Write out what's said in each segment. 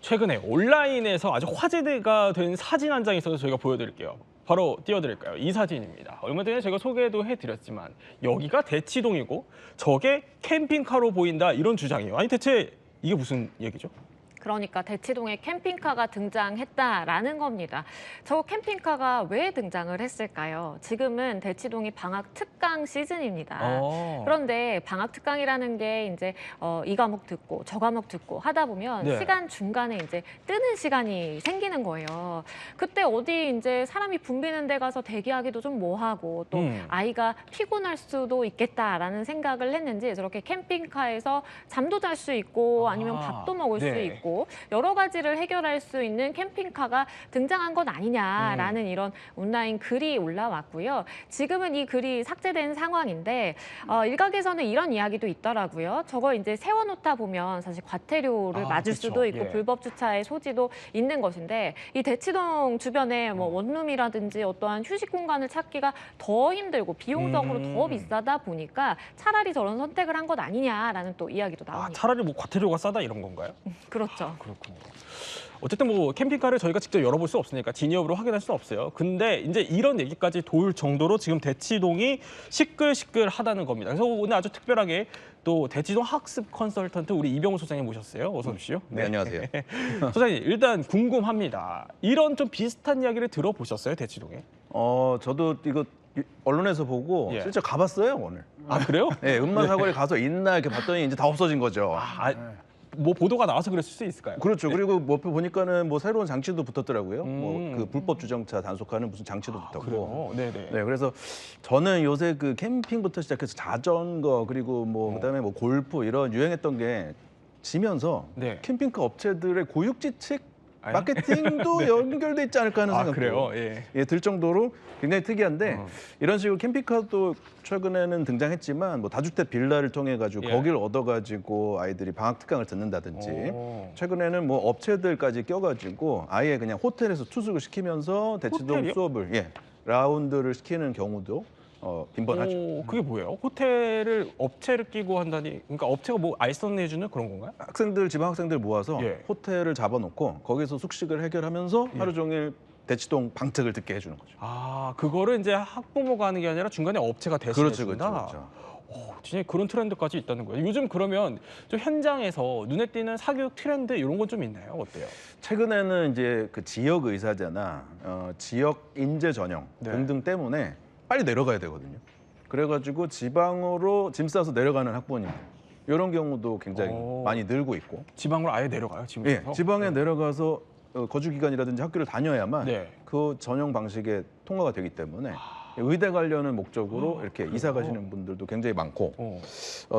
최근에 온라인에서 아주 화제가 된 사진 한 장이 있어서 저희가 보여드릴게요. 바로 띄워드릴까요? 이 사진입니다. 얼마 전에 제가 소개도 해드렸지만 여기가 대치동이고 저게 캠핑카로 보인다 이런 주장이에요. 아니 대체 이게 무슨 얘기죠? 그러니까 대치동에 캠핑카가 등장했다라는 겁니다. 저 캠핑카가 왜 등장을 했을까요? 지금은 대치동이 방학 특강 시즌입니다. 그런데 방학 특강이라는 게 이제 이 과목 듣고 저 과목 듣고 하다 보면 네. 시간 중간에 이제 뜨는 시간이 생기는 거예요. 그때 어디 이제 사람이 붐비는 데 가서 대기하기도 좀 뭐하고 또 아이가 피곤할 수도 있겠다라는 생각을 했는지 저렇게 캠핑카에서 잠도 잘 수 있고 아니면 밥도 먹을 수 있고 여러 가지를 해결할 수 있는 캠핑카가 등장한 것 아니냐라는 이런 온라인 글이 올라왔고요. 지금은 이 글이 삭제된 상황인데 일각에서는 이런 이야기도 있더라고요. 저거 이제 세워놓다 보면 사실 과태료를 맞을 그쵸. 수도 있고 예. 불법 주차의 소지도 있는 것인데 이 대치동 주변에 뭐 원룸이라든지 어떠한 휴식 공간을 찾기가 더 힘들고 비용적으로 더 비싸다 보니까 차라리 저런 선택을 한 것 아니냐라는 또 이야기도 나옵니다. 차라리 뭐 과태료가 싸다 이런 건가요? 그렇죠. 그렇군요. 어쨌든 뭐 캠핑카를 저희가 직접 열어볼 수 없으니까 진위여부를 확인할 수 없어요. 근데 이제 이런 얘기까지 도울 정도로 지금 대치동이 시끌시끌하다는 겁니다. 그래서 오늘 아주 특별하게 또 대치동 학습 컨설턴트 우리 이병우 소장님 모셨어요. 어서 오십시오. 네, 안녕하세요. 소장님 일단 궁금합니다. 이런 좀 비슷한 이야기를 들어보셨어요, 대치동에? 저도 이거 언론에서 보고 예. 실제 가봤어요, 오늘. 아 그래요? 네, 음마사거리 가서 있나 이렇게 봤더니 이제 다 없어진 거죠. 뭐 보도가 나와서 그랬을 수 있을까요? 그렇죠. 그리고 뭐 보니까는 뭐 새로운 장치도 붙었더라고요. 뭐 그 불법 주정차 단속하는 무슨 장치도 붙었고. 네네. 네, 그래서 저는 요새 그 캠핑부터 시작해서 자전거 그리고 뭐 그다음에 뭐 골프 이런 유행했던 게 지면서 네. 캠핑카 업체들의 고육지책 마케팅도 연결돼 있지 않을까 하는 생각도 그래요? 예. 들 정도로 굉장히 특이한데 이런 식으로 캠핑카도 최근에는 등장했지만 뭐 다주택 빌라를 통해 가지고 예. 거기를 얻어 가지고 아이들이 방학 특강을 듣는다든지 최근에는 뭐 업체들까지 껴가지고 아예 그냥 호텔에서 투숙을 시키면서 대치동 호텔이요? 수업을 라운드를 시키는 경우도 빈번하죠. 그게 뭐예요? 호텔을 업체를 끼고 한다니, 그러니까 업체가 뭐 알선해주는 그런 건가요? 학생들 지방 학생들 모아서 예. 호텔을 잡아놓고 거기서 숙식을 해결하면서 하루 종일 대치동 방특을 듣게 해주는 거죠. 그거를 이제 학부모가 하는 게 아니라 중간에 업체가 대신해준다. 그렇죠. 진짜 그런 트렌드까지 있다는 거예요. 요즘 그러면 좀 현장에서 눈에 띄는 사교육 트렌드 이런 건 좀 있나요? 어때요? 최근에는 이제 그 지역 의사제나 지역 인재 전형 등등 때문에 빨리 내려가야 되거든요. 그래가지고 지방으로 짐 싸서 내려가는 학부모님들 이런 경우도 굉장히 많이 늘고 있고. 지방으로 아예 내려가요? 예, 지방에 내려가서 거주 기간이라든지 학교를 다녀야만 그 전형 방식의 통과가 되기 때문에 의대 관련은 목적으로 이렇게 이사 가시는 분들도 굉장히 많고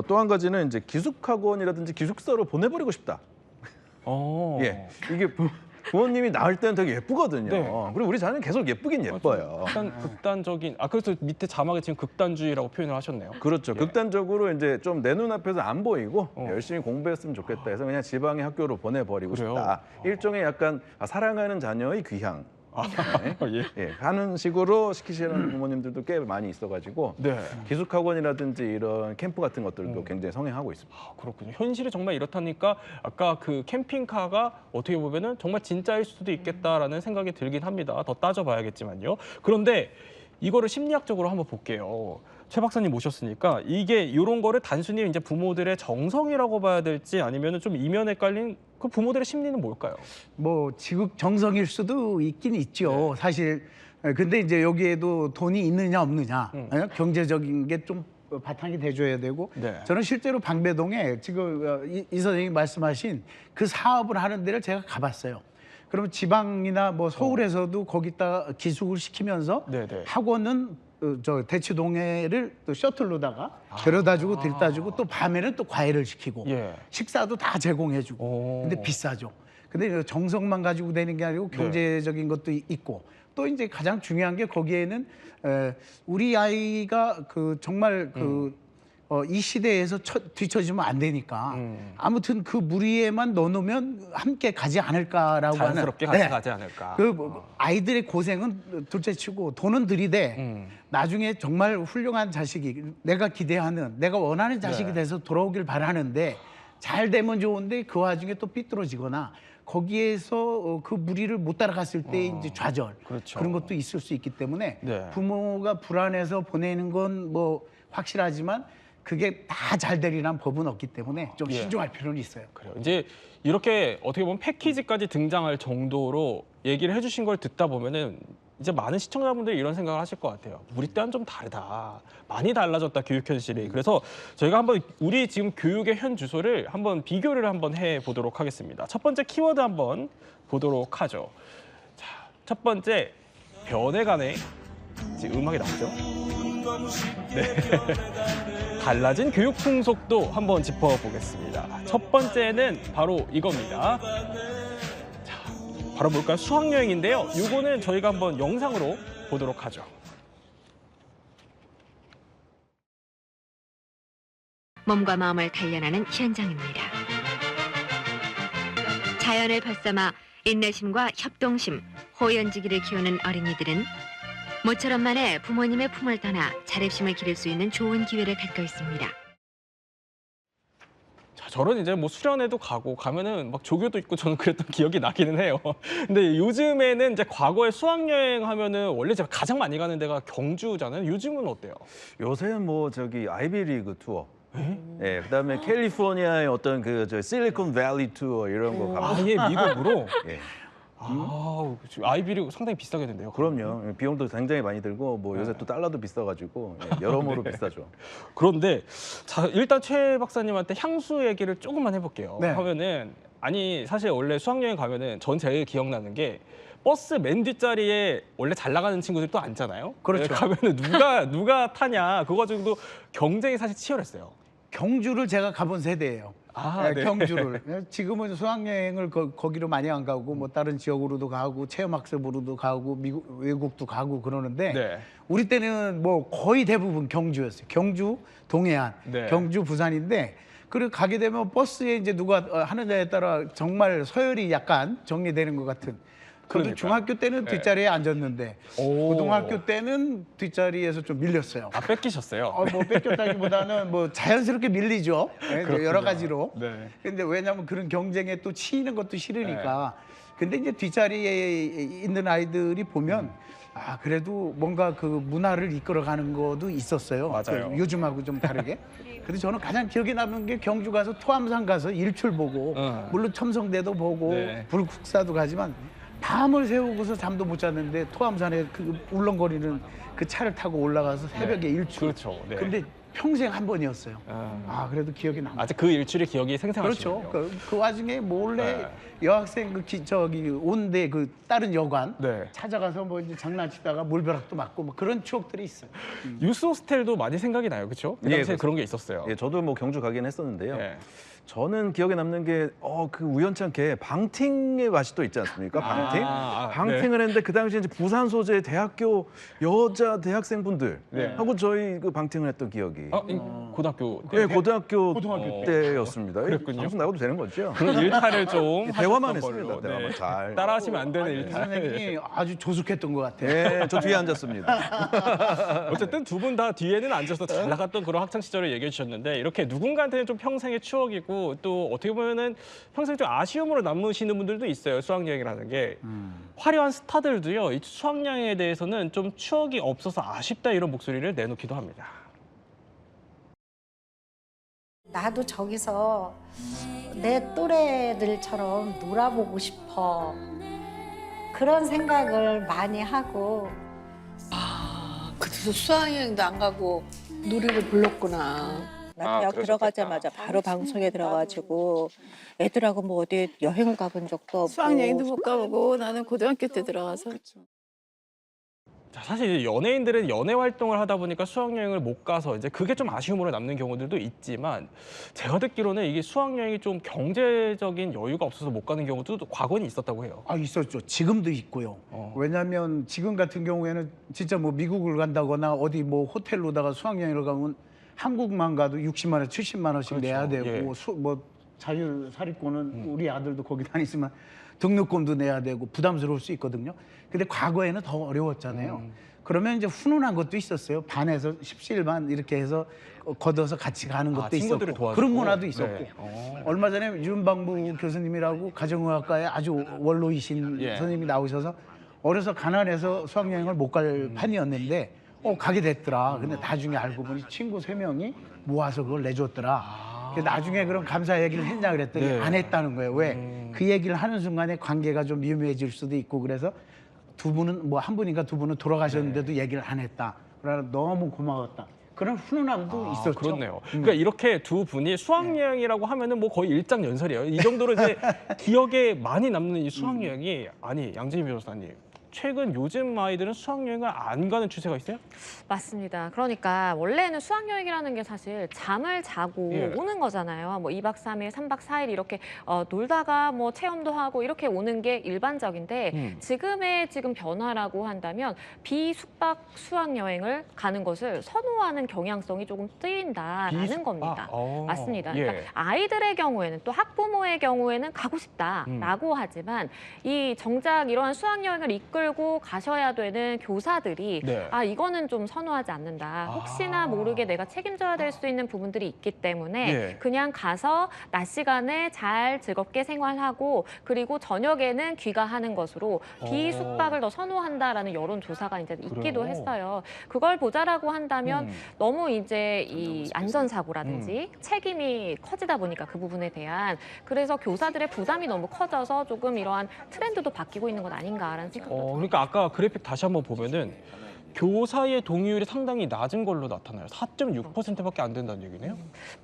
또 한 가지는 이제 기숙학원이라든지 기숙사로 보내버리고 싶다. 예, 이게 부모님이 낳을 때는 되게 예쁘거든요. 네. 그리고 우리 자녀는 계속 예쁘긴 예뻐요. 극단적인 그래서 밑에 자막에 지금 극단주의라고 표현을 하셨네요. 그렇죠. 예. 극단적으로 이제 좀 내 눈앞에서 안 보이고 열심히 공부했으면 좋겠다 해서 그냥 지방의 학교로 보내버리고 그래요? 싶다. 일종의 약간 사랑하는 자녀의 귀향. 예. 하는 식으로 시키시는 부모님들도 꽤 많이 있어가지고 네. 기숙학원이라든지 이런 캠프 같은 것들도 굉장히 성행하고 있습니다. 그렇군요. 현실이 정말 이렇다니까 아까 그 캠핑카가 어떻게 보면은 정말 진짜일 수도 있겠다라는 생각이 들긴 합니다. 더 따져봐야겠지만요. 그런데 이거를 심리학적으로 한번 볼게요. 최 박사님 모셨으니까 이게 이런 거를 단순히 이제 부모들의 정성이라고 봐야 될지 아니면은 좀 이면에 깔린 그 부모들의 심리는 뭘까요? 뭐 지극 정성일 수도 있긴 있죠. 사실 근데 이제 여기에도 돈이 있느냐 없느냐 경제적인 게 좀 바탕이 돼줘야 되고 저는 실제로 방배동에 지금 이 선생님이 말씀하신 그 사업을 하는 데를 제가 가봤어요. 그러면 지방이나 뭐 서울에서도 거기다 기숙을 시키면서 학원은 저 대치동에를 또 셔틀로다가 데려다주고 들다주고 또 밤에는 또 과외를 시키고 식사도 다 제공해주고 근데 비싸죠. 근데 정성만 가지고 되는 게 아니고 경제적인 것도 있고 또 이제 가장 중요한 게 거기에는 우리 아이가 그 정말 이 시대에서 뒤처지면 안 되니까 아무튼 그 무리에만 넣어놓으면 함께 가지 않을까라고 자연스럽게 하는 같이 가지 않을까. 아이들의 고생은 둘째치고 돈은 들이대 나중에 정말 훌륭한 자식이 내가 기대하는 내가 원하는 자식이 돼서 돌아오길 바라는데 잘 되면 좋은데 그 와중에 또 삐뚤어지거나 거기에서 그 무리를 못 따라갔을 때 이제 좌절 그렇죠. 그런 것도 있을 수 있기 때문에 네. 부모가 불안해서 보내는 건 뭐 확실하지만 그게 다 잘 되리란 법은 없기 때문에 좀 예. 신중할 필요는 있어요. 그래요. 이제 이렇게 어떻게 보면 패키지까지 등장할 정도로 얘기를 해주신 걸 듣다 보면은 이제 많은 시청자분들이 이런 생각을 하실 것 같아요. 우리 때와는 좀 다르다. 많이 달라졌다, 교육 현실이. 그래서 저희가 한번 우리 지금 교육의 현 주소를 한번 비교를 한번 해보도록 하겠습니다. 첫 번째 키워드 한번 보도록 하죠. 자, 첫 번째, 변해가네. 지금 음악이 나오죠? 네. 달라진 교육 풍속도 한번 짚어보겠습니다. 첫 번째는 바로 이겁니다. 자, 바로 뭘까요? 수학여행인데요. 이거는 저희가 한번 영상으로 보도록 하죠. 몸과 마음을 단련하는 현장입니다. 자연을 벗삼아 인내심과 협동심, 호연지기를 키우는 어린이들은 모처럼만의 부모님의 품을 떠나 자립심을 기를 수 있는 좋은 기회를 갖고 있습니다. 자, 저는 이제 뭐 수련회도 가면은 막 조교도 있고 저는 그랬던 기억이 나기는 해요. 근데 요즘에는 이제 과거에 수학여행 하면은 원래 제가 가장 많이 가는 데가 경주잖아요. 요즘은 어때요? 요새는 뭐 저기 아이비리그 투어. 예, 그다음에 캘리포니아의 어떤 그 저 실리콘밸리 투어 이런 거 가고. 아예 미국으로? 예. 아, 아이비리그 상당히 비싸겠는데요. 그럼요. 비용도 굉장히 많이 들고 뭐 요새 또 달러도 비싸가지고 여러모로 네. 비싸죠. 그런데 자, 일단 최 박사님한테 향수 얘기를 조금만 해볼게요. 네. 하면은 아니 사실 원래 수학여행 가면은 전 제일 기억나는 게 버스 맨 뒷자리에 원래 잘 나가는 친구들이 또 앉잖아요. 그렇죠. 네, 가면은 누가 타냐 그거 가지고도 경쟁이 사실 치열했어요. 경주를 제가 가본 세대예요. 아, 네. 경주를. 지금은 수학여행을 거기로 많이 안 가고 뭐 다른 지역으로도 가고 체험학습으로도 가고 미국 외국도 가고 그러는데 네. 우리 때는 뭐 거의 대부분 경주였어요. 경주, 동해안, 네. 경주, 부산인데 그리고 가게 되면 버스에 이제 누가 하느냐에 따라 정말 서열이 약간 정리되는 것 같은. 저도 그러니까요. 중학교 때는 네. 뒷자리에 앉았는데 오. 고등학교 때는 뒷자리에서 좀 밀렸어요. 아 뺏기셨어요. 뭐 뺏겼다기보다는 뭐 자연스럽게 밀리죠. 네, 그렇군요. 여러 가지로. 네. 근데 왜냐하면 그런 경쟁에 또 치이는 것도 싫으니까. 근데 이제 뒷자리에 있는 아이들이 보면 아 그래도 뭔가 그 문화를 이끌어가는 것도 있었어요. 맞아요. 그 요즘하고 좀 다르게. 근데 저는 가장 기억에 남는 게 경주 가서 토암산 가서 일출 보고 물론 첨성대도 보고 네. 불국사도 가지만 밤을 새우고서 잠도 못 잤는데 토암산에 그 울렁거리는 그 차를 타고 올라가서 새벽에 일출. 그렇죠. 네. 근데 평생 한 번이었어요. 아 그래도 기억이 남아요. 아직 그 일출의 기억이 생생하시군요. 그렇죠. 그 와중에 몰래 네. 여학생 저기 온데 그 다른 여관 네. 찾아가서 뭐 이제 장난치다가 물벼락도 맞고 뭐 그런 추억들이 있어요. 유스 호스텔도 많이 생각이 나요, 그렇죠? 그 예, 당시에 그렇습니다. 그런 게 있었어요. 예, 저도 뭐 경주 가긴 했었는데요. 네. 저는 기억에 남는 게 그 우연찮게 방팅의 맛이 또 있지 않습니까? 방팅. 방팅을 했는데 그 당시에 이제 부산 소재 대학교 여자 대학생분들 네. 하고 저희 그 방팅을 했던 기억이. 고등학교 때 예, 고등학교 때. 때였습니다. 그랬군요. 방송 나가도 되는 거죠? 그런 일탈을 좀 대화만 하셨던 했습니다. 걸로. 대화만 네. 잘. 따라하시면 안 되는 그 일탈. 선생님이 아주 조숙했던 것 같아요. 예, 저 뒤에 앉았습니다. 어쨌든 두 분 다 뒤에는 앉아서 잘 나갔던 그런 학창 시절을 얘기해 주셨는데 이렇게 누군가한테는 좀 평생의 추억이고 또 어떻게 보면은 평생 좀 아쉬움으로 남으시는 분들도 있어요. 수학여행이라는 게. 화려한 스타들도요. 이 수학여행에 대해서는 좀 추억이 없어서 아쉽다 이런 목소리를 내놓기도 합니다. 나도 저기서 내 또래들처럼 놀아보고 싶어. 그런 생각을 많이 하고. 그래서 수학여행도 안 가고 놀이를 불렀구나. 나 대학 들어가자마자 바로 방송에 들어가지고 애들하고 뭐 어디 여행을 가본 적도 없고. 수학여행도 못 가보고 나는 고등학교 때 들어가서. 자, 사실 이제 연예인들은 연애 활동을 하다 보니까 수학여행을 못 가서 이제 그게 좀 아쉬움으로 남는 경우들도 있지만 제가 듣기로는 이게 수학여행이 좀 경제적인 여유가 없어서 못 가는 경우도 과거에는 있었다고 해요. 아 있었죠. 지금도 있고요. 왜냐하면 지금 같은 경우에는 진짜 뭐 미국을 간다거나 어디 뭐 호텔로다가 수학여행을 가면 한국만 가도 60만 원, 70만 원씩 그렇죠. 내야 되고 예. 뭐 자율 사립고는 우리 아들도 거기 다니지만 등록금도 내야 되고 부담스러울 수 있거든요. 근데 과거에는 더 어려웠잖아요. 그러면 이제 훈훈한 것도 있었어요. 반에서 십시일반 이렇게 해서 걷어서 같이 가는 것도 친구들을 있었고 도와주고. 그런 문화도 있었고 네. 얼마 전에 윤방부 교수님이라고 가정의학과의 아주 원로이신 예. 선생님이 나오셔서 어려서 가난해서 수학여행을 못 갈 판이었는데 가게 됐더라. 근데 나중에 알고 보니 친구 3명이 모아서 그걸 내줬더라. 그래서 나중에 그런 감사 얘기를 했냐 그랬더니 네. 안 했다는 거예요. 왜? 그 얘기를 하는 순간에 관계가 좀 미묘해질 수도 있고 그래서 두 분은 뭐 한 분인가 두 분은 돌아가셨는데도 얘기를 안 했다. 그러나 너무 고마웠다. 그런 훈훈함도 있었죠. 그렇네요. 그러니까 이렇게 두 분이 수학여행이라고 하면은 뭐 거의 일장연설이에요. 이 정도로 이제 기억에 많이 남는 이 수학여행이 아니 양재민 변호사님. 최근 요즘 아이들은 수학여행을 안 가는 추세가 있어요? 맞습니다. 그러니까 원래는 수학여행이라는 게 사실 잠을 자고 예. 오는 거잖아요. 뭐 2박 3일, 3박 4일 이렇게 놀다가 뭐 체험도 하고 이렇게 오는 게 일반적인데 지금의 변화라고 한다면 비숙박 수학여행을 가는 것을 선호하는 경향성이 조금 뜨인다라는 겁니다. 맞습니다. 예. 그러니까 아이들의 경우에는 또 학부모의 경우에는 가고 싶다라고 하지만 이 정작 이러한 수학여행을 이끌고 가셔야 되는 교사들이 네. 이거는 좀 선호하지 않는다. 혹시나 모르게 내가 책임져야 될 수 있는 부분들이 있기 때문에 예. 그냥 가서 낮 시간에 잘 즐겁게 생활하고 그리고 저녁에는 귀가하는 것으로 비숙박을 더 선호한다라는 여론 조사가 이제 있기도 그래요? 했어요. 그걸 보자라고 한다면 너무 이제 이 안전사고라든지 책임이 커지다 보니까 그 부분에 대한 그래서 교사들의 부담이 너무 커져서 조금 이러한 트렌드도 바뀌고 있는 것 아닌가라는 생각도 그러니까 아까 그래픽 다시 한번 보면은 교사의 동의율이 상당히 낮은 걸로 나타나요. 4.6%밖에 안 된다는 얘기네요.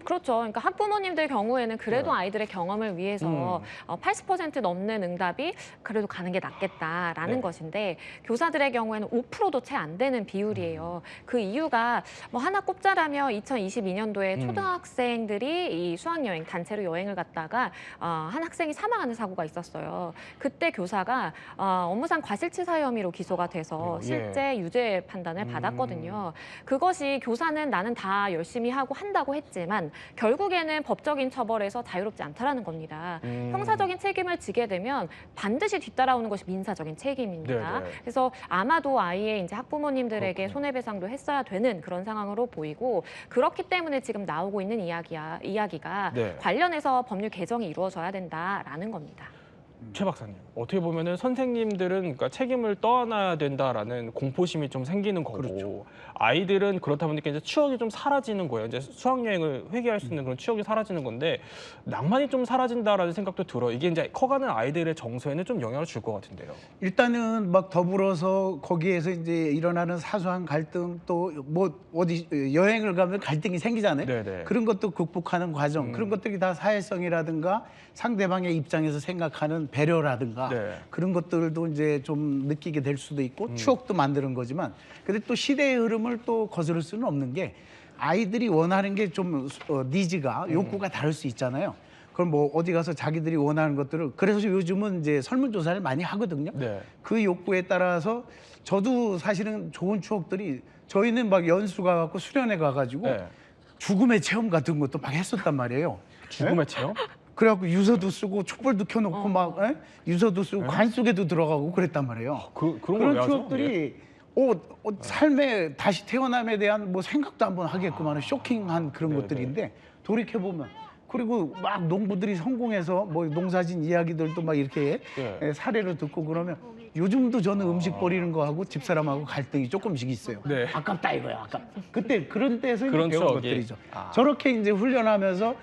그렇죠. 그러니까 학부모님들 경우에는 그래도 아이들의 경험을 위해서 80% 넘는 응답이 그래도 가는 게 낫겠다라는 것인데 교사들의 경우에는 5%도 채 안 되는 비율이에요. 그 이유가 뭐 하나 꼽자라면 2022년도에 초등학생들이 이 수학여행 단체로 여행을 갔다가 한 학생이 사망하는 사고가 있었어요. 그때 교사가 업무상 과실치사 혐의로 기소가 돼서 실제 유죄 판단을 받았거든요. 그것이 교사는 나는 다 열심히 하고 한다고 했지만 결국에는 법적인 처벌에서 자유롭지 않다라는 겁니다. 형사적인 책임을 지게 되면 반드시 뒤따라오는 것이 민사적인 책임입니다. 네네. 그래서 아마도 아이의 이제 학부모님들에게 손해배상도 했어야 되는 그런 상황으로 보이고 그렇기 때문에 지금 나오고 있는 이야기가 네. 관련해서 법률 개정이 이루어져야 된다라는 겁니다. 최 박사님, 어떻게 보면은 선생님들은 그러니까 책임을 떠안아야 된다라는 공포심이 좀 생기는 거고 그렇죠. 아이들은 그렇다 보니까 이제 추억이 좀 사라지는 거예요. 이제 수학여행을 회귀할 수 있는 그런 추억이 사라지는 건데 낭만이 좀 사라진다라는 생각도 들어. 이게 이제 커가는 아이들의 정서에는 좀 영향을 줄 것 같은데요. 일단은 막 더불어서 거기에서 이제 일어나는 사소한 갈등 또 뭐 어디 여행을 가면 갈등이 생기잖아요. 네네. 그런 것도 극복하는 과정 그런 것들이 다 사회성이라든가 상대방의 입장에서 생각하는 배려라든가 네. 그런 것들도 이제 좀 느끼게 될 수도 있고 추억도 만드는 거지만 근데 또 시대의 흐름을 또 거스를 수는 없는 게 아이들이 원하는 게 좀 니즈가 욕구가 다를 수 있잖아요. 그럼 뭐 어디 가서 자기들이 원하는 것들을 그래서 요즘은 이제 설문조사를 많이 하거든요. 네. 그 욕구에 따라서 저도 사실은 좋은 추억들이 저희는 막 연수 가갖고 수련회 가가지고 네. 죽음의 체험 같은 것도 막 했었단 말이에요. 죽음의 체험? 그래갖고 유서도 쓰고 촛불도 켜놓고 막 유서도 쓰고 관 속에도 들어가고 그랬단 말이에요. 그런 걸 그런 왜 하죠? 추억들이 삶에 다시 태어남에 대한 뭐 생각도 한번 하게끔 하는 쇼킹한 그런 네네. 것들인데 돌이켜보면 그리고 막 농부들이 성공해서 뭐 농사진 이야기들도 막 이렇게 네. 사례로 듣고 그러면 요즘도 저는 음식 버리는 거하고 집사람하고 갈등이 조금씩 있어요. 네. 아깝다 이거야. 그때 그런 때에서 이제 그런 배운 추억이. 것들이죠. 저렇게 이제 훈련하면서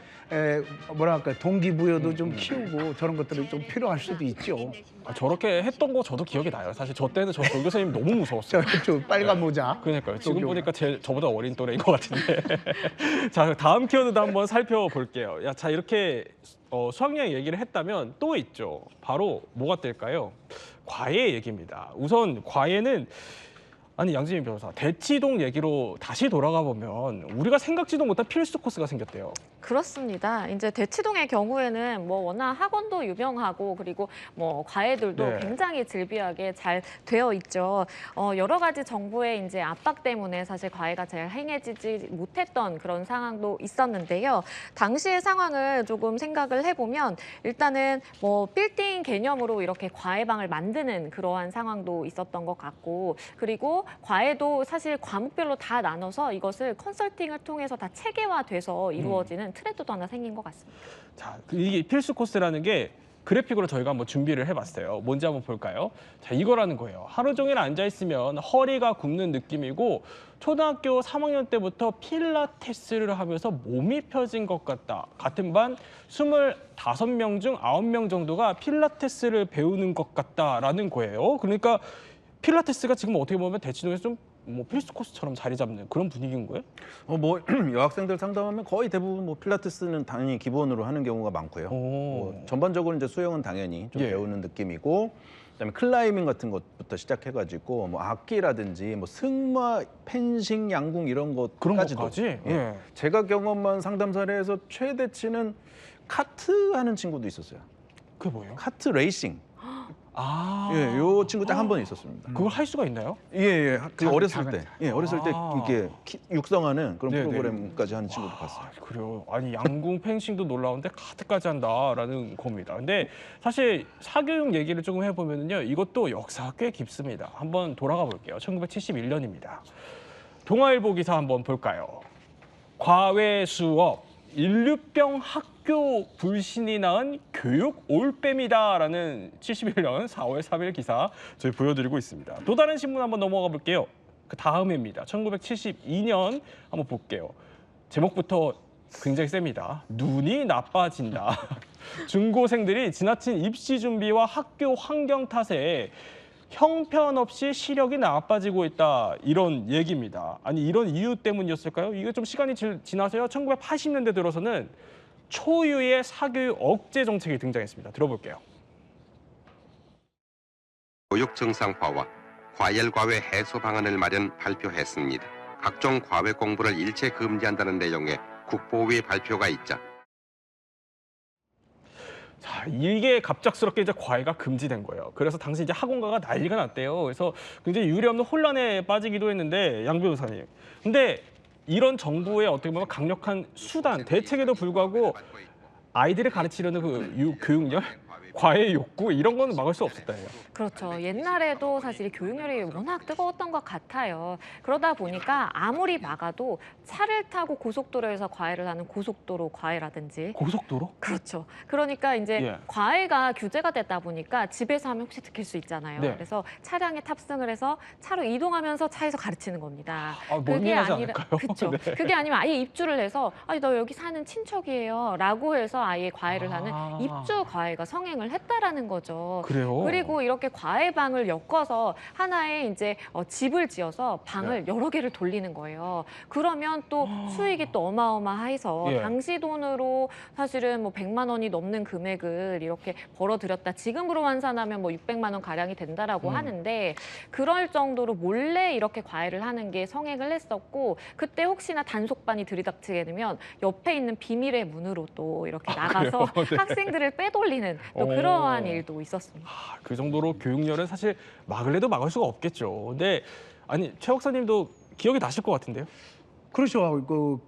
뭐랄까 동기부여도 좀 키우고 저런 것들이 좀 필요할 수도 있죠. 저렇게 했던 거 저도 기억이 나요. 사실 저 때는 저 교수님 너무 무서웠어요. 저 빨간 모자. 그러니까요. 지금 저기 보니까 저보다 어린 또래인 것 같은데. 자, 다음 키워드도 한번 살펴볼게요. 자, 이렇게 수학여행 얘기를 했다면 또 있죠. 바로 뭐가 뜰까요? 과외 얘기입니다. 우선 과외는 아니 양지민 변호사, 대치동 얘기로 다시 돌아가 보면 우리가 생각지도 못한 필수 코스가 생겼대요. 그렇습니다. 이제 대치동의 경우에는 뭐 워낙 학원도 유명하고 그리고 뭐 과외들도 네. 굉장히 질비하게 잘 되어 있죠. 여러 가지 정부의 이제 압박 때문에 사실 과외가 잘 행해지지 못했던 그런 상황도 있었는데요. 당시의 상황을 조금 생각을 해보면 일단은 뭐 빌딩 개념으로 이렇게 과외방을 만드는 그러한 상황도 있었던 것 같고 그리고 과외도 사실 과목별로 다 나눠서 이것을 컨설팅을 통해서 다 체계화돼서 이루어지는 트렌드도 하나 생긴 것 같습니다. 자, 이게 필수 코스라는 게 그래픽으로 저희가 한번 준비를 해봤어요. 뭔지 한번 볼까요? 자, 이거라는 거예요. 하루 종일 앉아있으면 허리가 굽는 느낌이고 초등학교 3학년 때부터 필라테스를 하면서 몸이 펴진 것 같다. 같은 반 25명 중 9명 정도가 필라테스를 배우는 것 같다라는 거예요. 그러니까 필라테스가 지금 어떻게 보면 대치동에서 좀 뭐 필수 코스처럼 자리 잡는 그런 분위기인 거예요? 뭐 여학생들 상담하면 거의 대부분 뭐 필라테스는 당연히 기본으로 하는 경우가 많고요. 뭐 전반적으로 이제 수영은 당연히 좀 예. 배우는 느낌이고, 그다음에 클라이밍 같은 것부터 시작해가지고 뭐 악기라든지 뭐 승마, 펜싱, 양궁 이런 그런 것까지도. 것까지? 예. 제가 경험한 상담 사례에서 최대치는 카트 하는 친구도 있었어요. 그게 뭐예요? 카트 레이싱. 아, 예, 요 친구 딱 한 번 있었습니다. 그걸 할 수가 있나요? 예. 그 어렸을 작은 때, 어렸을 때 이렇게 육성하는 그런 네네. 프로그램까지 하는 친구도 봤어요. 아, 그래요. 아니 양궁 펜싱도 놀라운데 카트까지 한다라는 겁니다. 근데 사실 사교육 얘기를 조금 해보면요, 이것도 역사가 꽤 깊습니다. 한번 돌아가 볼게요. 1971년입니다. 동아일보 기사 한번 볼까요? 과외 수업 인류병 학교 불신이 낳은 교육 올빼미다라는 71년 4월 3일 기사 저희 보여드리고 있습니다. 또 다른 신문 한번 넘어가 볼게요. 그 다음 해입니다. 1972년 한번 볼게요. 제목부터 굉장히 셉니다. 눈이 나빠진다. 중고생들이 지나친 입시 준비와 학교 환경 탓에 형편없이 시력이 나빠지고 있다. 이런 얘기입니다. 아니 이런 이유 때문이었을까요? 이게 좀 시간이 지나서요. 1980년대 들어서는 초유의 사교육 억제 정책이 등장했습니다. 들어볼게요. 교육 정상화와 과열 과외 해소 방안을 발표했습니다. 각종 과외 공부를 일체 금지한다는 내용의 국보위 발표가 있자 자, 이게 갑작스럽게 이제 과외가 금지된 거예요. 그래서 당시 이제 학원가가 난리가 났대요. 그래서 굉장히 유례없는 혼란에 빠지기도 했는데 양 변호사님. 근데 이런 정부의 어떻게 보면 강력한 수단, 대책에도 불구하고 아이들을 가르치려는 그 교육열, 과외 욕구 이런 거는 막을 수 없었다예요. 그렇죠. 옛날에도 사실 교육열이 워낙 뜨거웠던 것 같아요. 그러다 보니까 아무리 막아도 차를 타고 고속도로에서 과외를 하는 고속도로 과외라든지. 고속도로? 그렇죠. 그러니까 이제 예. 과외가 규제가 됐다 보니까 집에서 하면 혹시 들킬 수 있잖아요. 네. 그래서 차량에 탑승을 해서 차로 이동하면서 차에서 가르치는 겁니다. 아, 멀미하지 않을까요? 그렇죠. 네. 그게 아니면 아예 입주를 해서 아니 너 여기 사는 친척이에요 라고 해서 아예 과외를 하는 입주 과외가 성행을 했다라는 거죠. 그래요? 그리고 이렇게 과외방을 엮어서 하나의 이제 집을 지어서 방을 여러 개를 돌리는 거예요. 그러면 또 수익이 또 어마어마해서 예. 당시 돈으로 사실은 뭐 100만 원이 넘는 금액을 이렇게 벌어들였다. 지금으로 환산하면 뭐 600만 원 가량이 된다라고 하는데 그럴 정도로 몰래 이렇게 과외를 하는 게 성행을 했었고 그때 혹시나 단속반이 들이닥치게 되면 옆에 있는 비밀의 문으로 또 이렇게 나가서 그래요? 네. 학생들을 빼돌리는 또 그러한 일도 있었습니다. 그 정도로 교육열은 사실 막을래도 막을 수가 없겠죠. 근데 아니 최 박사님도 기억이 나실 것 같은데요? 그렇죠.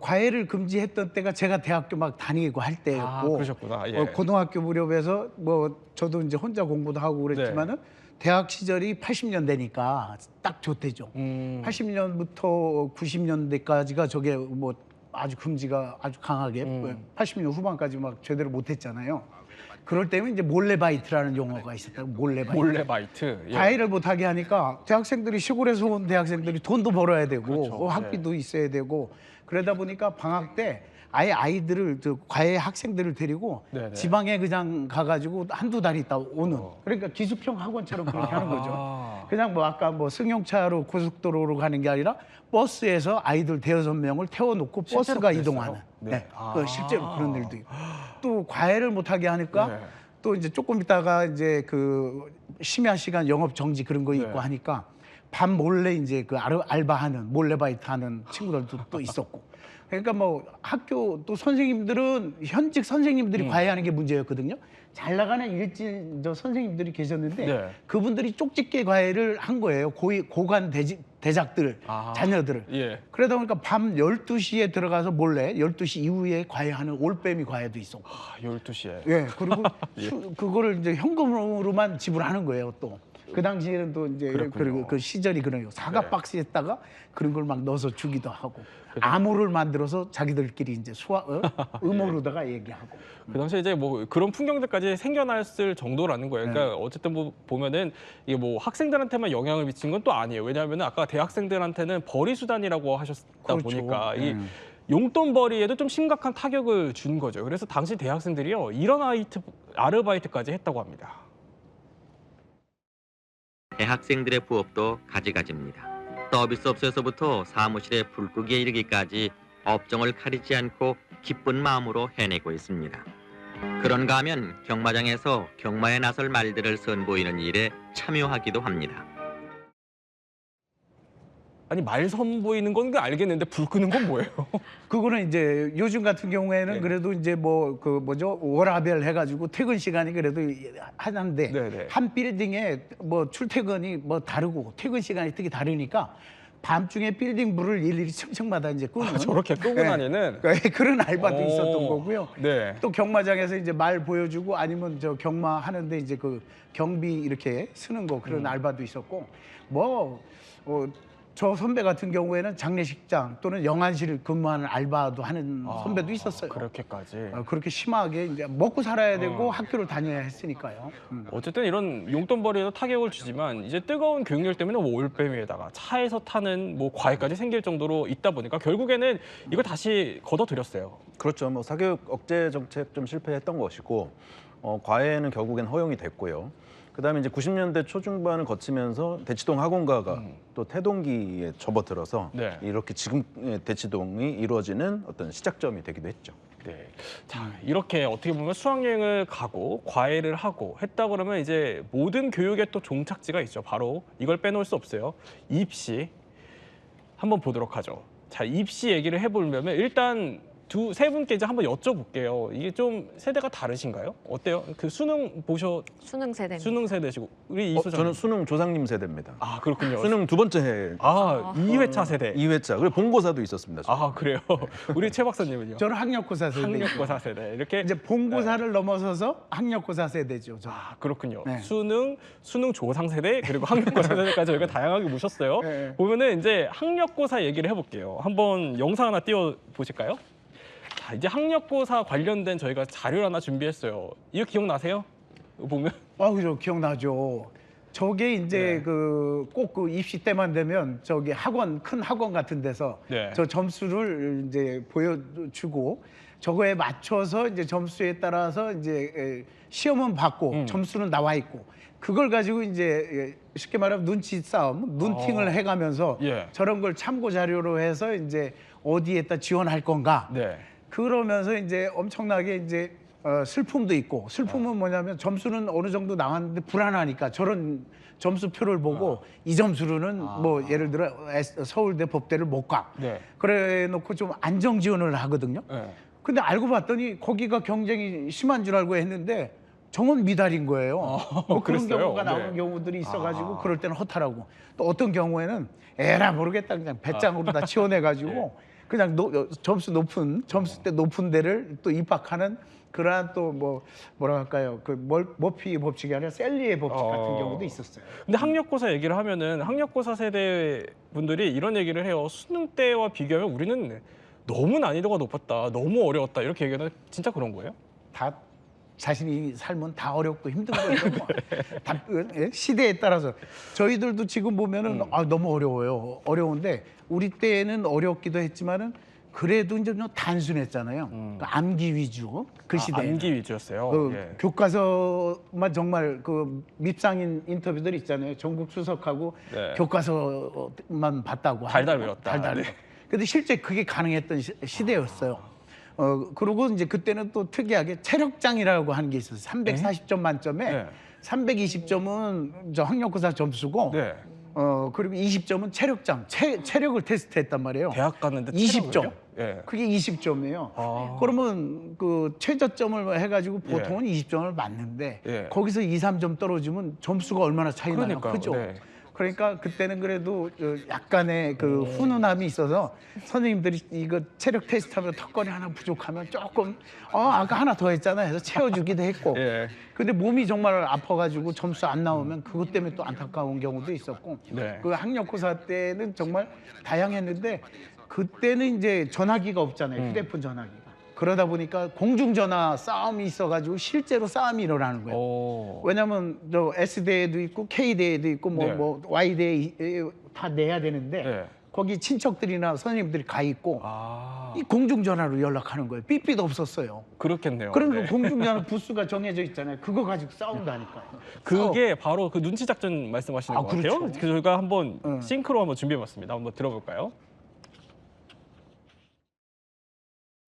과외를 금지했던 때가 제가 대학교 막 다니고 할 때였고, 아, 그러셨구나. 예. 고등학교 무렵에서 뭐 저도 이제 혼자 공부도 하고 그랬지만은 대학 시절이 80년대니까 딱 좋대죠. 80년부터 90년대까지가 저게 뭐 아주 금지가 아주 강하게 80년 후반까지 막 제대로 못했잖아요. 그럴 때면 이제 몰래바이트라는 용어가 있었다고. 몰래바이트. 몰래바이트. 예. 과외를 못하게 하니까 대학생들이 시골에서 온 대학생들이 돈도 벌어야 되고 그렇죠. 학비도 있어야 되고 그러다 보니까 방학 때 아예 아이들을 과외 학생들을 데리고 네네. 지방에 그냥 가가지고 한두 달 있다 오는 그러니까 기숙형 학원처럼 그렇게 하는 거죠. 그냥 뭐 아까 뭐 승용차로 고속도로로 가는 게 아니라 버스에서 아이들 대여섯 명을 태워놓고 실제로 버스가 그랬어요? 이동하는. 네. 그 실제로 그런 일도 있고 또 과외를 못하게 하니까 네. 또 이제 조금 있다가 이제 그 심야 시간 영업 정지 그런 거 있고 네. 하니까 밤 몰래 이제 그 알바하는 몰래바이트하는 친구들도 또 있었고. 그러니까 뭐 학교 또 선생님들은 현직 선생님들이 과외하는 게 문제였거든요. 잘 나가는 일진 선생님들이 계셨는데 네. 그분들이 쪽집게 과외를 한 거예요. 고관 대작들 자녀들을. 예. 그러다 보니까 밤 12시에 들어가서 몰래 12시 이후에 과외하는 올빼미 과외도 있었고. 12시에. 예. 그리고 그거를 이제 현금으로만 지불하는 거예요, 또. 그 당시에는 또 이제 그랬군요. 그 시절이 그래요. 사과 박스에다가 그런 걸 막 넣어서 주기도 하고 암호를 만들어서 자기들끼리 이제 음호로다가 얘기하고. 그 당시에 이제 뭐 그런 풍경들까지 생겨났을 정도라는 거예요. 그러니까 어쨌든 뭐 보면은 이게 뭐 학생들한테만 영향을 미친 건 또 아니에요. 왜냐하면 아까 대학생들한테는 벌이 수단이라고 하셨다 그렇죠. 보니까 이 용돈벌이에도 좀 심각한 타격을 준 거죠. 그래서 당시 대학생들이요 이런 아르바이트까지 했다고 합니다. 대학생들의 부업도 가지가지입니다. 서비스업소에서부터 사무실의 불 끄기에 이르기까지 업종을 가리지 않고 기쁜 마음으로 해내고 있습니다. 그런가 하면 경마장에서 경마에 나설 말들을 선보이는 일에 참여하기도 합니다. 아니 말 선보이는 건 알겠는데 불 끄는 건 뭐예요? 그거는 이제 요즘 같은 경우에는 네. 그래도 이제 뭐 그 뭐죠 월화별 해가지고 퇴근 시간이 그래도 하는데 네네. 한 빌딩에 뭐 출퇴근이 뭐 다르고 퇴근 시간이 되게 다르니까 밤중에 빌딩 불을 일일이 층층마다 이제 끄는 저렇게 끄고 네. 다니는 그런 알바도 오. 있었던 거고요. 네. 또 경마장에서 이제 말 보여주고 아니면 저 경마 하는데 이제 그 경비 이렇게 쓰는 거 그런 알바도 있었고 저 선배 같은 경우에는 장례식장 또는 영안실 근무하는 알바도 하는 선배도 있었어요. 그렇게까지. 그렇게 심하게 이제 먹고 살아야 되고 학교를 다녀야 했으니까요. 어쨌든 이런 용돈벌이에도 타격을 주지만 이제 뜨거운 교육열 때문에 뭐 올빼미에다가 차에서 타는 뭐 과외까지 생길 정도로 있다 보니까 결국에는 이걸 다시 걷어들였어요. 그렇죠. 뭐 사교육 억제 정책 좀 실패했던 것이고 과외는 결국엔 허용이 됐고요. 그다음에 이제 90년대 초중반을 거치면서 대치동 학원가가 또 태동기에 접어들어서 네. 이렇게 지금 대치동이 이루어지는 어떤 시작점이 되기도 했죠. 네. 자, 이렇게 어떻게 보면 수학여행을 가고 과외를 하고 했다 그러면 이제 모든 교육의 또 종착지가 있죠. 바로 이걸 빼놓을 수 없어요. 입시. 한번 보도록 하죠. 자, 입시 얘기를 해보려면 일단 세 분께 이제 한번 여쭤볼게요. 이게 좀 세대가 다르신가요? 어때요? 그 수능 수능 세대입니다. 수능 세대시고 우리 이 소장님. 저는 수능 조상님 세대입니다. 아, 그렇군요. 수능 두 번째 해. 2회차 세대. 2회차. 그리고 본고사도 있었습니다. 아, 그래요. 우리 최 박사님은요? 저는 학력고사 세대. 학력고사 세대. 이렇게 이제 본고사를 넘어서서 학력고사 세대죠. 저는. 그렇군요. 네. 수능 조상 세대 그리고 학력고사 세대까지 저희가 다양하게 모셨어요. 네. 보면은 이제 학력고사 얘기를 해볼게요. 한번 영상 하나 띄워 보실까요? 자, 이제 학력고사 관련된 저희가 자료를 하나 준비했어요. 이거 기억나세요? 이거 보면 그죠. 기억나죠. 저게 이제 꼭 그 입시 때만 되면 저기 큰 학원 같은 데서 저 점수를 이제 보여주고 저거에 맞춰서 이제 점수에 따라서 이제 시험은 받고 점수는 나와 있고 그걸 가지고 이제 쉽게 말하면 눈치 싸움, 눈팅을 해가면서 저런 걸 참고 자료로 해서 이제 어디에다 지원할 건가. 그러면서 이제 엄청나게 이제 슬픔도 있고 슬픔은 뭐냐면 점수는 어느 정도 나왔는데 불안하니까 저런 점수표를 보고 이 점수로는 뭐 예를 들어 서울대 법대를 못 가. 그래 놓고 좀 안정 지원을 하거든요. 근데 알고 봤더니 거기가 경쟁이 심한 줄 알고 했는데 정원 미달인 거예요. 뭐 그런 그랬어요? 경우가 나오는 경우들이 있어가지고 그럴 때는 허탈하고 또 어떤 경우에는 에라 모르겠다 그냥 배짱으로 다 지원해가지고 그냥 점수대 높은 데를 또 입학하는 그러한 또 뭐라 할까요? 그 머피 법칙이 아니라 셀리의 법칙 같은 경우도 있었어요. 근데 학력고사 얘기를 하면은 학력고사 세대 분들이 이런 얘기를 해요. 수능 때와 비교하면 우리는 너무 난이도가 높았다, 너무 어려웠다 이렇게 얘기하는 진짜 그런 거예요? 다 자신이 삶은 다 어렵고 힘든 거예요. 다 시대에 따라서 저희들도 지금 보면은 너무 어려워요. 어려운데 우리 때는 어렵기도 했지만은 그래도 이제 좀 단순했잖아요. 그러니까 암기 위주 그 시대. 암기 위주였어요. 교과서만 정말 그 밉상인 인터뷰들 있잖아요. 전국 수석하고 교과서만 봤다고. 달달 외웠다. 달달. 근데 실제 그게 가능했던 시대였어요. 그리고 이제 그때는 또 특이하게 체력장이라고 하는 게 있었어요. 340점 만점에 320점은 저 학력고사 점수고 그리고 20점은 체력을 테스트했단 말이에요. 대학 갔는데 20점. 예. 그게 20점이에요. 아. 그러면 그 최저점을 해가지고 예. 보통은 20점을 맞는데 예. 거기서 2, 3점 떨어지면 점수가 얼마나 차이 나요? 그러니까요. 그죠? 네. 그러니까 그때는 그래도 약간의 그 훈훈함이 있어서 선생님들이 이거 체력 테스트하면 턱걸이 하나 부족하면 조금 아까 하나 더 했잖아 해서 채워주기도 했고 예. 근데 몸이 정말 아파가지고 점수 안 나오면 그것 때문에 또 안타까운 경우도 있었고 네. 그 학력고사 때는 정말 다양했는데 그때는 이제 전화기가 없잖아요. 휴대폰 전화기가. 그러다 보니까 공중전화 싸움이 있어가지고 실제로 싸움이 일어나는 거예요. 오. 왜냐면 저 S대에도 있고 K대에도 있고 네. 뭐 Y대에 다 내야 되는데 네. 거기 친척들이나 선생님들이 가 있고 아. 이 공중전화로 연락하는 거예요. 삐삐도 없었어요. 그렇겠네요. 그러니까 네. 공중전화 부스가 정해져 있잖아요. 그거 가지고 싸운다니까요. 그게 바로 그 눈치 작전 말씀하시는 것 같아요. 그렇죠. 저희가 한번 싱크로 한번 준비해봤습니다. 한번 들어볼까요?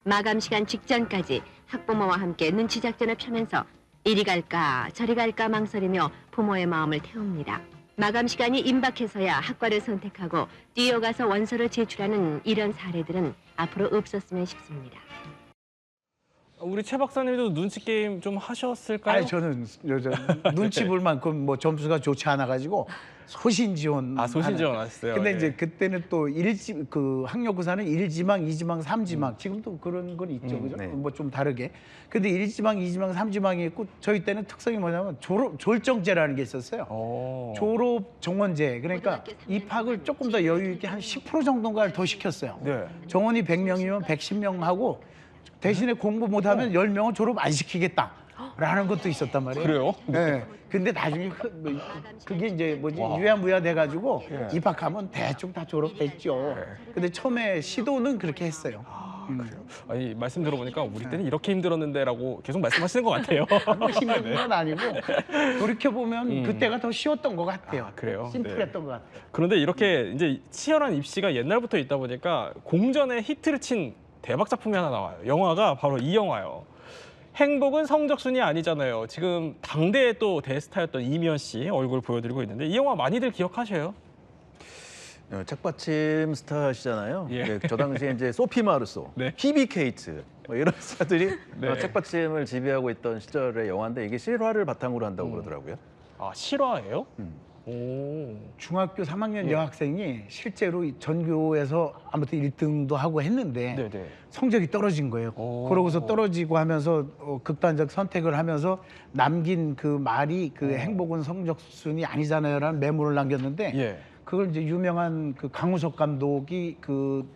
마감 시간 직전까지 학부모와 함께 눈치 작전을 펴면서 이리 갈까 저리 갈까 망설이며 부모의 마음을 태웁니다. 마감 시간이 임박해서야 학과를 선택하고 뛰어가서 원서를 제출하는 이런 사례들은 앞으로 없었으면 싶습니다. 우리 최 박사님도 눈치 게임 좀 하셨을까요? 아니 저는 눈치 볼 만큼 뭐 점수가 좋지 않아 가지고 소신 지원. 소신 지원하셨어요. 근데 예. 이제 그때는 또 그 학력고사는 1지망, 2지망, 3지망 지금도 그런 건 있죠, 그죠? 네. 뭐 좀 다르게. 근데 1지망, 2지망, 3지망이 있고 저희 때는 특성이 뭐냐면 졸정제라는 게 있었어요. 졸업 정원제. 그러니까 입학을 조금 더 여유 있게 한 10% 정도인가를 더 시켰어요. 네. 정원이 100명이면 110명 하고 대신에 공부 못하면 10명은 졸업 안 시키겠다라는 것도 있었단 말이에요. 그래요? 네. 근데 나중에 그게 이제 뭐지 유야무야 돼가지고 예. 입학하면 대충 다 졸업했죠. 근데 처음에 시도는 그렇게 했어요. 그래요. 아니 말씀 들어보니까 우리 때는 이렇게 힘들었는데라고 계속 말씀하시는 것 같아요. 뭐 힘든 건 아니고 돌이켜 보면 그때가 더 쉬웠던 것 같아요. 그래요? 심플했던 것 같아요. 그런데 이렇게 이제 치열한 입시가 옛날부터 있다 보니까 공전에 히트를 친 대박 작품이 하나 나와요. 영화가 바로 이 영화예요. 행복은 성적순이 아니잖아요. 지금 당대의 또 대스타였던 이미연 씨 얼굴 보여드리고 있는데 이 영화 많이들 기억하세요? 책받침 스타시잖아요. 예. 네, 저 당시에 이제 소피 마르소, 네. 피비 케이츠 뭐 이런 스타들이 네. 책받침을 지배하고 있던 시절의 영화인데 이게 실화를 바탕으로 한다고 그러더라고요. 아 실화예요? 오. 중학교 3학년 예. 여학생이 실제로 이 전교에서 아무튼 1등도 하고 했는데 네네. 성적이 떨어진 거예요. 오. 그러고서 떨어지고 하면서 극단적 선택을 하면서 남긴 그 말이 그 행복은 성적순이 아니잖아요라는 메모를 남겼는데 예. 그걸 이제 유명한 그 강우석 감독이 그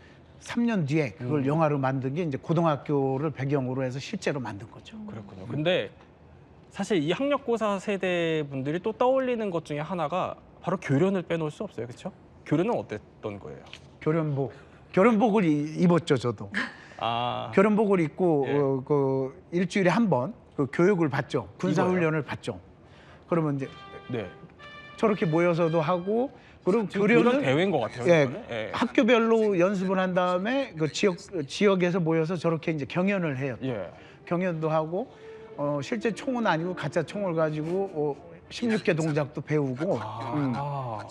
3년 뒤에 그걸 영화로 만든 게 이제 고등학교를 배경으로 해서 실제로 만든 거죠. 그렇군요. 근데 사실 이 학력고사 세대 분들이 또 떠올리는 것 중에 하나가 바로 교련을 빼놓을 수 없어요. 그렇죠? 교련은 어땠던 거예요? 교련복을 입었죠, 저도. 아. 교련복을 입고 예. 그 일주일에 한 번 그 교육을 받죠. 군사 훈련을 받죠. 그러면 이제 네. 저렇게 모여서도 하고 그리고 교련 교련은 대회인 것 같아요. 예, 이거는. 예. 학교별로 연습을 한 다음에 그 지역에서 모여서 저렇게 이제 경연을 해요. 예. 경연도 하고 실제 총은 아니고 가짜 총을 가지고 16개 동작도 배우고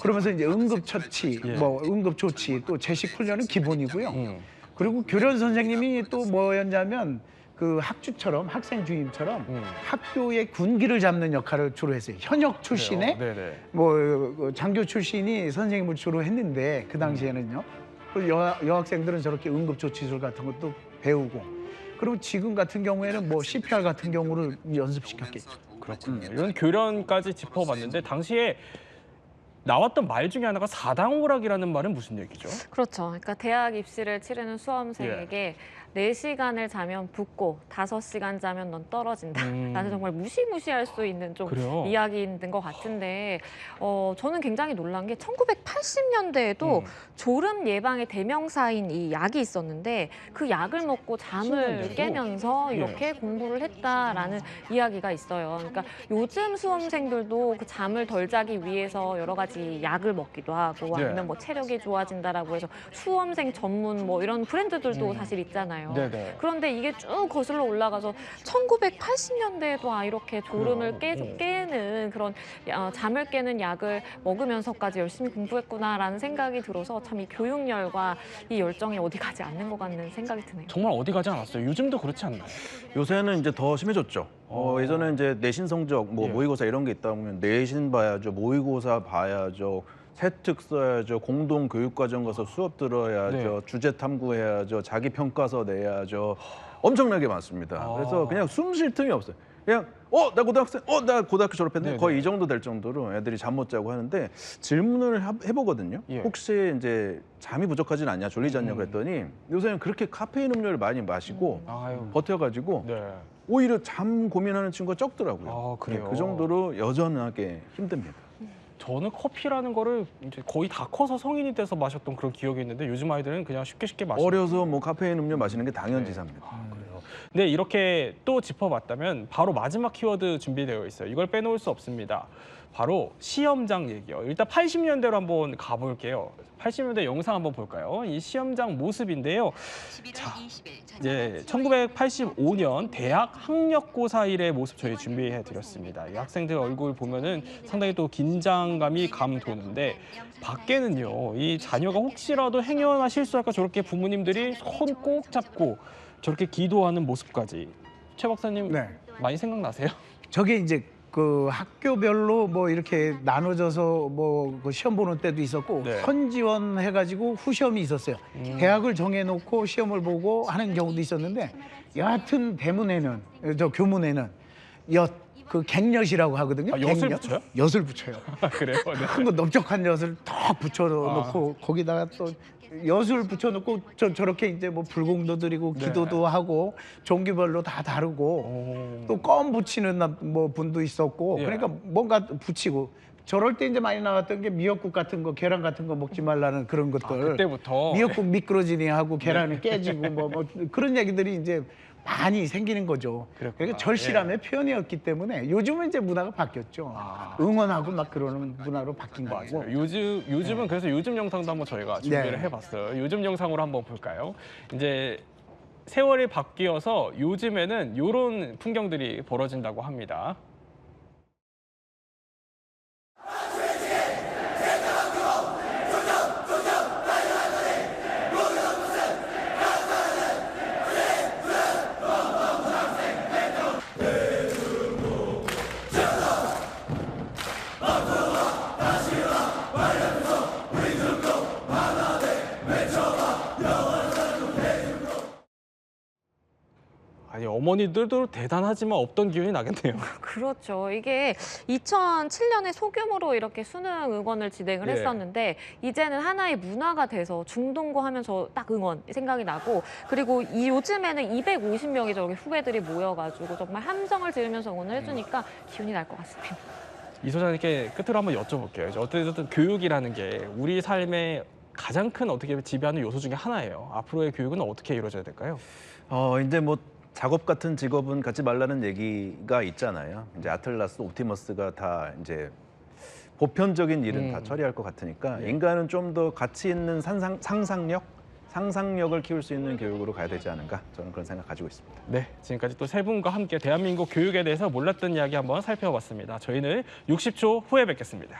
그러면서 이제 응급처치, 예. 뭐 응급조치 또 제식 훈련은 기본이고요. 그리고 교련 선생님이 또 뭐였냐면 그 학주처럼 학생 주임처럼 학교의 군기를 잡는 역할을 주로 했어요. 현역 출신의 네네. 뭐 장교 출신이 선생님을 주로 했는데 그 당시에는요. 그 여학생들은 저렇게 응급조치술 같은 것도 배우고 그리고 지금 같은 경우에는 뭐 CPR 같은 경우를 연습시켰겠죠. 그렇군요. 이런 교련까지 짚어봤는데 당시에 나왔던 말 중에 하나가 사당오락이라는 말은 무슨 얘기죠? 그렇죠. 그러니까 대학 입시를 치르는 수험생에게 4시간을 자면 붙고 5시간 자면 넌 떨어진다. 라는 정말 무시무시할 수 있는 좀 그래요? 이야기인 것 같은데 저는 굉장히 놀란 게 1980년대에도 졸음 예방의 대명사인 이 약이 있었는데 그 약을 먹고 잠을 깨면서 이렇게 공부를 했다라는 이야기가 있어요. 그러니까 요즘 수험생들도 그 잠을 덜 자기 위해서 여러 가지 같이 약을 먹기도 하고 아니면 뭐 체력이 좋아진다라고 해서 수험생 전문 뭐 이런 브랜드들도 사실 있잖아요. 그런데 이게 쭉 거슬러 올라가서 1980년대에도 이렇게 졸음을 깨는 그런 잠을 깨는 약을 먹으면서까지 열심히 공부했구나라는 생각이 들어서 참 이 교육열과 이 열정이 어디 가지 않는 것 같는 생각이 드네요. 정말 어디 가지 않았어요. 요즘도 그렇지 않나요? 요새는 이제 더 심해졌죠. 예전에 이제 내신 성적, 뭐 모의고사 이런 게 있다 보면 내신 봐야죠, 모의고사 봐야죠, 세특 써야죠, 공동 교육과정 가서 수업 들어야죠, 주제 탐구해야죠, 자기 평가서 내야죠. 엄청나게 많습니다. 그래서 그냥 숨 쉴 틈이 없어요. 그냥 나 고등학생, 나 고등학교 졸업했네. 거의 이 정도 될 정도로 애들이 잠 못 자고 하는데 질문을 해보거든요. 혹시 이제 잠이 부족하진 않냐, 졸리지 않냐 그랬더니 요새는 그렇게 카페인 음료를 많이 마시고 버텨가지고 오히려 잠 고민하는 친구가 적더라고요. 그래요? 그 정도로 여전하게 힘듭니다. 저는 커피라는 거를 이제 거의 다 커서 성인이 돼서 마셨던 그런 기억이 있는데 요즘 아이들은 그냥 쉽게 마시고 어려서 뭐 카페인 음료 마시는 게 당연지사입니다. 그래요. 네, 이렇게 또 짚어봤다면 바로 마지막 키워드 준비되어 있어요. 이걸 빼놓을 수 없습니다. 바로 시험장 얘기요. 일단 80년대로 한번 가볼게요. 80년대 영상 한번 볼까요? 이 시험장 모습인데요. 자, 이제 1985년 대학 학력고사일의 모습 저희 준비해 드렸습니다. 이 학생들 얼굴 보면은 상당히 또 긴장감이 감도는데 밖에는요, 이 자녀가 혹시라도 행여나 실수할까 저렇게 부모님들이 손 꼭 잡고 저렇게 기도하는 모습까지. 최 박사님 많이 생각나세요? 저게 이제 그 학교별로 뭐 이렇게 나눠져서 뭐 그 시험 보는 때도 있었고 선지원 해가지고 후시험이 있었어요. 대학을 정해놓고 시험을 보고 하는 경우도 있었는데 여하튼 대문에는 저 교문에는 그 갱엿이라고 하거든요. 엿을 갱엿. 붙여요? 엿을 붙여요. 그래요? 큰 거 넓적한 엿을 딱 붙여놓고 거기다가 또 엿을 붙여놓고 저렇게 이제 뭐 불공도 드리고 기도도 하고 종교별로 다 다르고 또 껌 붙이는 뭐 분도 있었고 그러니까 뭔가 붙이고 저럴 때 이제 많이 나왔던 게 미역국 같은 거, 계란 같은 거 먹지 말라는 그런 것들. 그때부터 미역국 미끄러지니 하고 계란이 깨지고 뭐 그런 얘기들이 이제 많이 생기는 거죠. 그러니까 절실함의 표현이었기 때문에 요즘은 이제 문화가 바뀌었죠. 응원하고 막 그러는 문화로 바뀐 거고. 요즘은 그래서 요즘 영상도 한번 저희가 준비를 해봤어요. 요즘 영상으로 한번 볼까요? 이제 세월이 바뀌어서 요즘에는 이런 풍경들이 벌어진다고 합니다. 아니 어머니들도 대단하지만 없던 기운이 나겠네요. 그렇죠. 이게 2007년에 소규모로 이렇게 수능 응원을 진행을 했었는데 이제는 하나의 문화가 돼서 중동고 하면 저 딱 응원 생각이 나고 그리고 요즘에는 250명이 저렇게 후배들이 모여가지고 정말 함성을 지르면서 응원을 해주니까 기운이 날 것 같습니다. 이 소장님께 끝으로 한번 여쭤볼게요. 어쨌든 교육이라는 게 우리 삶의 가장 큰 어떻게 보면 지배하는 요소 중에 하나예요. 앞으로의 교육은 어떻게 이루어져야 될까요? 이제 뭐 작업 같은 직업은 갖지 말라는 얘기가 있잖아요. 이제 아틀라스, 옵티머스가 다 이제 보편적인 일은 다 처리할 것 같으니까 인간은 좀 더 가치 있는 상상력을 키울 수 있는 교육으로 가야 되지 않은가 저는 그런 생각 가지고 있습니다. 네, 지금까지 또 세 분과 함께 대한민국 교육에 대해서 몰랐던 이야기 한번 살펴봤습니다. 저희는 60초 후에 뵙겠습니다.